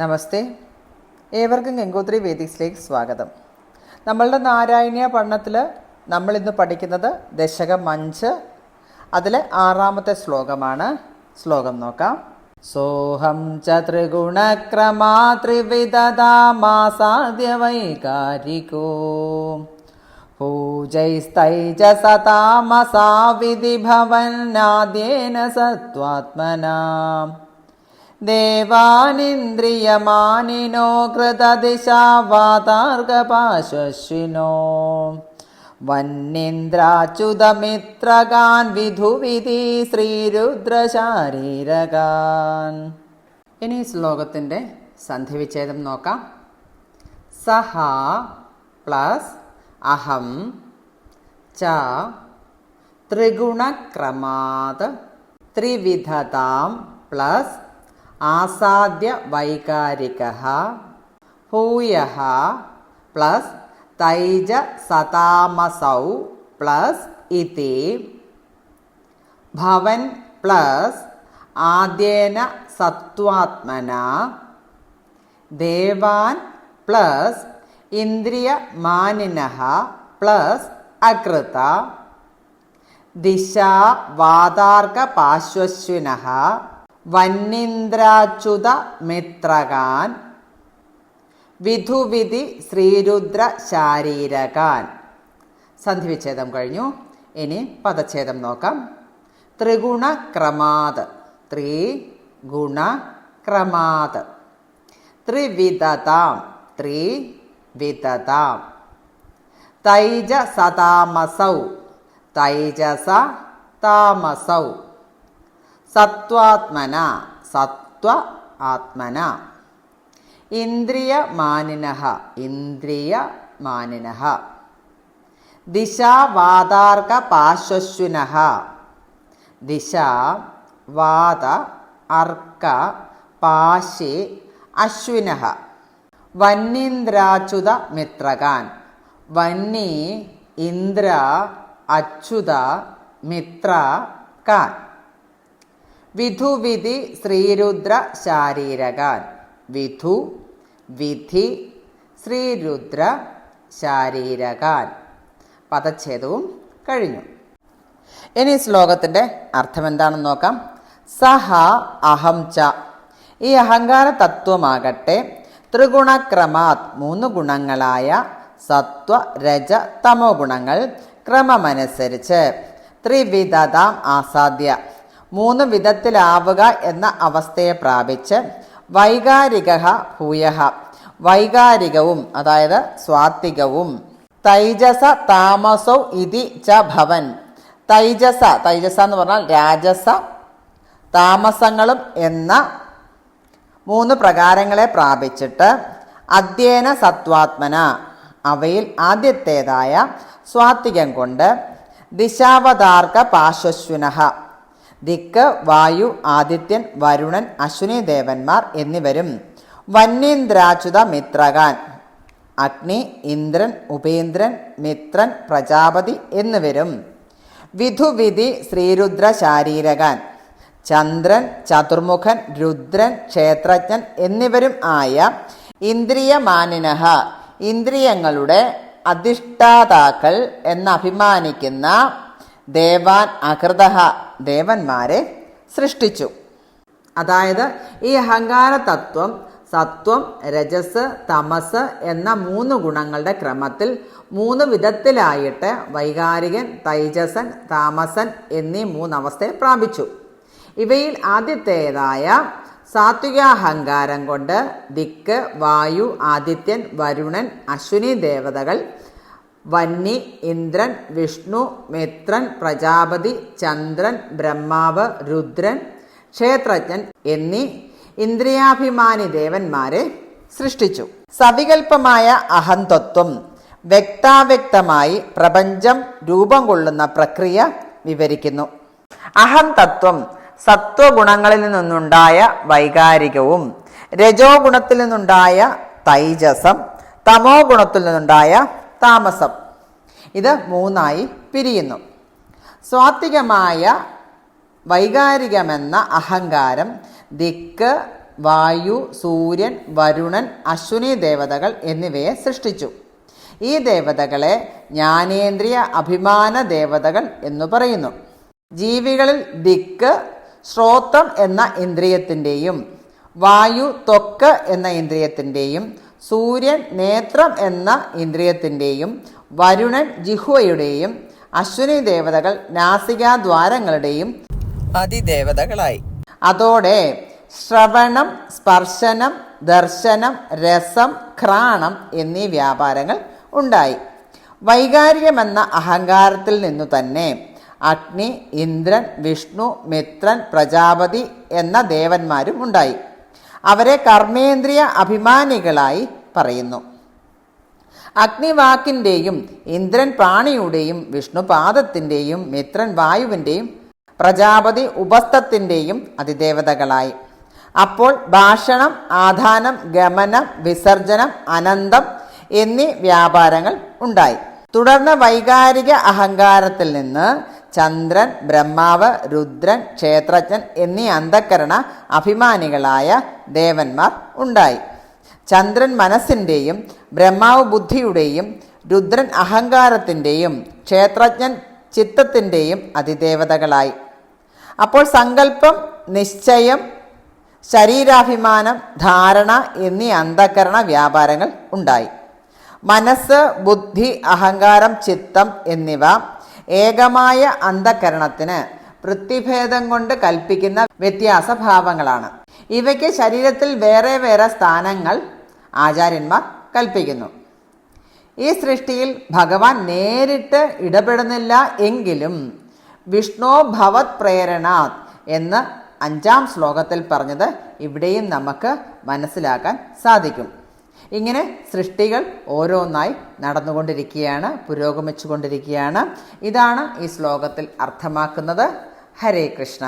നമസ്തേ, ഏവർക്കും ഗംഗോത്രി വേദിക്സിലേക്ക് സ്വാഗതം. നമ്മളുടെ നാരായണീയ പഠനത്തിൽ നമ്മളിന്ന് പഠിക്കുന്നത് ദശകം 5, അതിലെ 6-ാമത്തെ ശ്ലോകമാണ്. ശ്ലോകം നോക്കാം. സോഹം ച ത്രിഗുണക്രമാ ത്രിവിധതാമാസാദ്യ വൈകാരികോ പൂജൈസ്തൈജസതാമസാ വിധിഭവന്നാദ്യേന സത്വാത്മനാ ദേവാനിന്ദ്രിയമാനിനോ കൃതദിശാവാതാർഗപാശ്വശ്വിനോ വന്യേന്ദ്രാച്യുതമിത്രകാൻ വിധുവിധി ശ്രീരുദ്രശാരീരകാൻ. ഇനി ശ്ലോകത്തിൻ്റെ സന്ധിവിച്ഛേദം നോക്കാം. സഹ പ്ലസ് അഹം ച ത്രിഗുണക്രമാത് ത്രിവിധതാം പ്ലസ് ആസാദ്യ വൈകാരികഃ ഭൂയഃ പ്ലസ് തൈജ സതാമസൗ പ്ലസ് ഇതി ഭവൻ പ്ലസ് ആദ്യേന സത്വാത്മനാ ദേവാൻ പ്ലസ് ഇന്ദ്രിയമാനിനഃ പ്ലസ് അകൃത ദിശാ വാതാർകപാശ്വശ്വിനഃ വന്യീന്ദ്രാച്യുത മിത്രകാൻ വിധുവിധി ശ്രീരുദ്ര ശാരീരകാൻ. സന്ധിവിച്ഛേദം കഴിഞ്ഞു. ഇനി പദച്ഛേദം നോക്കാം. ത്രിഗുണക്രമാത് ത്രിഗുണക്രമാത് ത്രിവിധതാം ത്രിവിധതാം തൈജസതാമസൗ തൈജസ താമസൗ സത്വാത്മന സത്വ ആത്മന ഇന്ദ്രിയമാനിനഃ ഇന്ദ്രിയമാനിനഃ ദിശാവാതാർകപാശ്വശ്വിനഃ ദിശാ വാത അർക്ക പാശി അശ്വിനഃ വന്യീന്ദ്രാച്യുത മിത്രകാൻ വന്നി ഇന്ദ്ര അച്യുത മിത്ര കാൻ വിധുവിധി ശ്രീരുദ്ര ശാരീരകാൻ വിധു വിധി ശ്രീരുദ്ര ശാരീരകാൻ. പദച്ഛേദവും കഴിഞ്ഞു. ഇനി ശ്ലോകത്തിൻ്റെ അർത്ഥം എന്താണെന്ന് നോക്കാം. സഹ അഹം ച ഈ അഹങ്കാര തത്വമാകട്ടെ ത്രിഗുണക്രമാത് 3 ഗുണങ്ങളായ സത്വ രജ തമോ ഗുണങ്ങൾ ക്രമമനുസരിച്ച് ത്രിവിധതാം ആസാദ്യ 3 വിധത്തിലാവുക എന്ന അവസ്ഥയെ പ്രാപിച്ച് വൈകാരിക ഭൂയഃ വൈകാരികവും അതായത് സ്വാത്വികവും തൈജസ താമസൗ ഇതി ച ഭവൻ തൈജസ എന്ന് പറഞ്ഞാൽ രാജസ താമസങ്ങളും എന്ന 3 പ്രകാരങ്ങളെ പ്രാപിച്ചിട്ട് അദ്യേന സത്വാത്മന അവയിൽ ആദ്യത്തേതായ സ്വാത്വികം കൊണ്ട് ദിശാവതാർക്ക പാശ്വശ്വിനഃ ദിക്ക് വായു ആദിത്യൻ വരുണൻ അശ്വിനി ദേവന്മാർ എന്നിവരും വന്യീന്ദ്രാച്യുത മിത്രകാൻ അഗ്നി ഇന്ദ്രൻ ഉപേന്ദ്രൻ മിത്രൻ പ്രജാപതി എന്നിവരും വിധുവിധി ശ്രീരുദ്ര ശാരീരകാൻ ചന്ദ്രൻ ചതുർമുഖൻ രുദ്രൻ ക്ഷേത്രജ്ഞൻ എന്നിവരും ആയ ഇന്ദ്രിയമാനിനഃ ഇന്ദ്രിയങ്ങളുടെ അധിഷ്ഠാതാക്കൾ എന്നഭിമാനിക്കുന്ന ദേവാൻ അകൃതഃ ദേവന്മാരെ സൃഷ്ടിച്ചു. അതായത് ഈ അഹങ്കാര തത്വം സത്വം രജസ് തമസ് എന്ന 3 ഗുണങ്ങളുടെ ക്രമത്തിൽ 3 വിധത്തിലായിട്ട് വൈകാരികൻ തൈജസൻ താമസൻ എന്നീ 3 അവസ്ഥയെ പ്രാപിച്ചു. ഇവയിൽ ആദ്യത്തേതായ സാത്വികാഹങ്കാരം കൊണ്ട് ദിക്ക് വായു ആദിത്യൻ വരുണൻ അശ്വിനി ദേവതകൾ വന്നി ഇന്ദ്രൻ വിഷ്ണു മിത്രൻ പ്രജാപതി ചന്ദ്രൻ ബ്രഹ്മാവ് രുദ്രൻ ക്ഷേത്രജ്ഞൻ എന്നീ ഇന്ദ്രിയാഭിമാനി ദേവന്മാരെ സൃഷ്ടിച്ചു. സവികൽപ്പമായ അഹന്തത്വം വ്യക്താവ്യക്തമായി പ്രപഞ്ചം രൂപം കൊള്ളുന്ന പ്രക്രിയ വിവരിക്കുന്നു. അഹം തത്വം സത്വഗുണങ്ങളിൽ നിന്നുണ്ടായ വൈകാരികവും രജോ ഗുണത്തിൽ നിന്നുണ്ടായ തൈജസം തമോ ഗുണത്തിൽ നിന്നുണ്ടായ താമസം ഇത് 3ആയി പിരിയുന്നു. സ്വാത്വികമായ വൈകാരികമെന്ന അഹങ്കാരം ദിക്ക് വായു, സൂര്യൻ, വരുണൻ, അശ്വിനി ദേവതകൾ എന്നിവയെ സൃഷ്ടിച്ചു. ഈ ദേവതകളെ ജ്ഞാനേന്ദ്രിയ അഭിമാന ദേവതകൾ എന്നു പറയുന്നു. ജീവികളിൽ ദിക്ക് ശ്രോത്രം എന്ന ഇന്ദ്രിയത്തിൻ്റെയും, വായു ത്വക്ക് എന്ന ഇന്ദ്രിയത്തിൻ്റെയും, സൂര്യൻ നേത്രം എന്ന ഇന്ദ്രിയത്തിൻ്റെയും, വരുണൻ ജിഹ്വയുടെയും, അശ്വിനി ദേവതകൾ നാസികാദ്വാരങ്ങളുടെയും അതിദേവതകളായി. അതോടെ ശ്രവണം, സ്പർശനം, ദർശനം, രസം, ഘ്രാണം എന്നീ വ്യാപാരങ്ങൾ ഉണ്ടായി. വൈകാരികമെന്ന അഹങ്കാരത്തിൽ നിന്നു തന്നെ അഗ്നി, ഇന്ദ്രൻ, വിഷ്ണു, മിത്രൻ, പ്രജാപതി എന്ന ദേവന്മാരും ഉണ്ടായി. അവരെ കർമ്മേന്ദ്രിയ അഭിമാനികളായി പറയുന്നു. അഗ്നിവാക്കിൻ്റെയും, ഇന്ദ്രൻ പ്രാണിയുടെയും, വിഷ്ണു പാദത്തിൻ്റെയും, മിത്രൻ വായുവിൻ്റെയും, പ്രജാപതി ഉപസ്ഥത്തിൻ്റെയും അതിദേവതകളായി. അപ്പോൾ ഭാഷണം, ആധാനം, ഗമനം, വിസർജനം, അനന്തം എന്നീ വ്യാപാരങ്ങൾ ഉണ്ടായി. തുടർന്ന് വൈകാരിക അഹങ്കാരത്തിൽ നിന്ന് ചന്ദ്രൻ, ബ്രഹ്മാവ്, രുദ്രൻ, ക്ഷേത്രജ്ഞൻ എന്നീ അന്ധക്കരണ അഭിമാനികളായ ദേവന്മാർ ഉണ്ടായി. ചന്ദ്രൻ മനസ്സിൻ്റെയും, ബ്രഹ്മാവ് ബുദ്ധിയുടെയും, രുദ്രൻ അഹങ്കാരത്തിൻ്റെയും, ക്ഷേത്രജ്ഞൻ ചിത്തത്തിൻ്റെയും അതിദേവതകളായി. അപ്പോൾ സങ്കല്പം, നിശ്ചയം, ശരീരാഭിമാനം, ധാരണ എന്നീ അന്ധക്കരണ വ്യാപാരങ്ങൾ ഉണ്ടായി. മനസ്സ്, ബുദ്ധി, അഹങ്കാരം, ചിത്തം എന്നിവ ഏകമായ അന്ധക്കരണത്തിന് വൃത്തിഭേദം കൊണ്ട് കൽപ്പിക്കുന്ന വ്യത്യാസഭാവങ്ങളാണ്. ഇവയ്ക്ക് ശരീരത്തിൽ വേറെ വേറെ സ്ഥാനങ്ങൾ ആചാര്യന്മാർ കൽപ്പിക്കുന്നു. ഈ സൃഷ്ടിയിൽ ഭഗവാൻ നേരിട്ട് ഇടപെടുന്നില്ല എങ്കിലും വിഷ്ണു ഭവത് പ്രേരണാത് എന്ന് 5-ാം ശ്ലോകത്തിൽ പറഞ്ഞത് ഇവിടെയും നമുക്ക് മനസ്സിലാക്കാൻ സാധിക്കും. ഇങ്ങനെ സൃഷ്ടികൾ ഓരോന്നായി നടന്നുകൊണ്ടിരിക്കുകയാണ്, പുരോഗമിച്ചു കൊണ്ടിരിക്കുകയാണ്. ഇതാണ് ഈ ശ്ലോകത്തിൽ അർത്ഥമാക്കുന്നത്. ഹരേ കൃഷ്ണ.